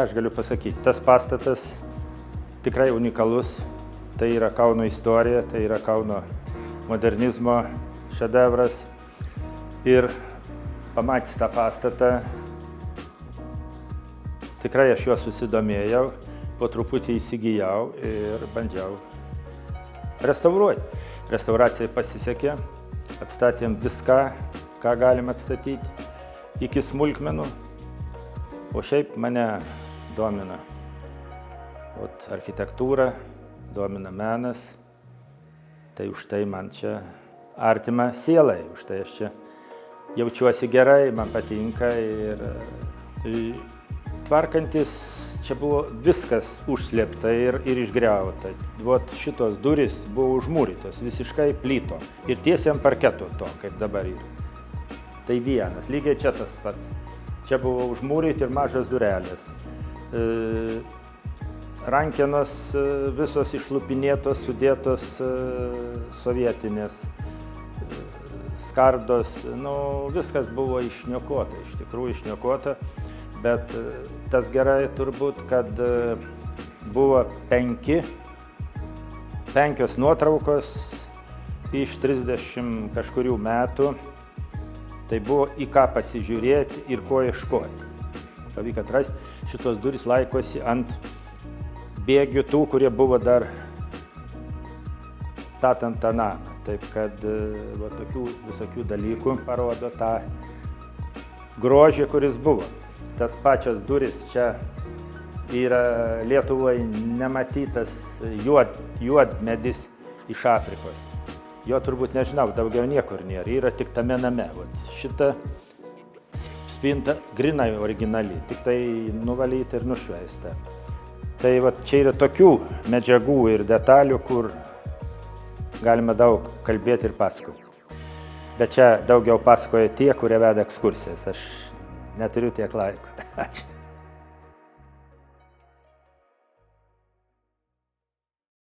Ką aš galiu pasakyti? Tas pastatas tikrai unikalus. Tai yra Kauno istorija, tai yra Kauno modernizmo šedevras. Ir pamatęs tą pastatą, tikrai aš juo susidomėjau, po truputį įsigijau ir bandžiau restauruoti. Restauracijai pasisekė, atstatėm viską, ką galim atstatyti, iki smulkmenų. O šiaip mane domina architektūra, domina menas, tai už tai man čia artima sielai, už tai aš čia jaučiuosi gerai, man patinka ir tvarkantis čia buvo viskas užslėpta ir išgriauta. Vot šitos durys buvo užmūrytos, visiškai plyto ir tiesiai ant parketo to, kaip dabar yra. Tai vienas, lygiai čia tas pats. Čia buvo užmūryti ir mažas durelės. Rankenos visos išlupinėtos, sudėtos sovietinės, skardos, viskas buvo išniokota, iš tikrųjų išniokota, bet tas gerai turbūt, kad buvo penkios nuotraukos iš 30 kažkurių metų, tai buvo į ką pasižiūrėti ir ko ieškoti. Pavyko atrasti, šitos durys laikosi ant bėgių tų, kurie buvo dar statant tą namą. Taip kad tokių visokių dalykų parodo tą grožį, kuris buvo. Tas pačias durys čia yra Lietuvoje nematytas juodmedis iš Afrikos. Jo turbūt nežinau, daugiau niekur nėra, yra tik tame name. Šita spinta grinai originali, tik tai nuvalyta ir nušveista. Tai čia yra tokių medžiagų ir detalių, kur galima daug kalbėti ir pasakoti. Bet čia daugiau pasakoja tie, kurie veda ekskursijas. Aš neturiu tiek laiko. Ačiū.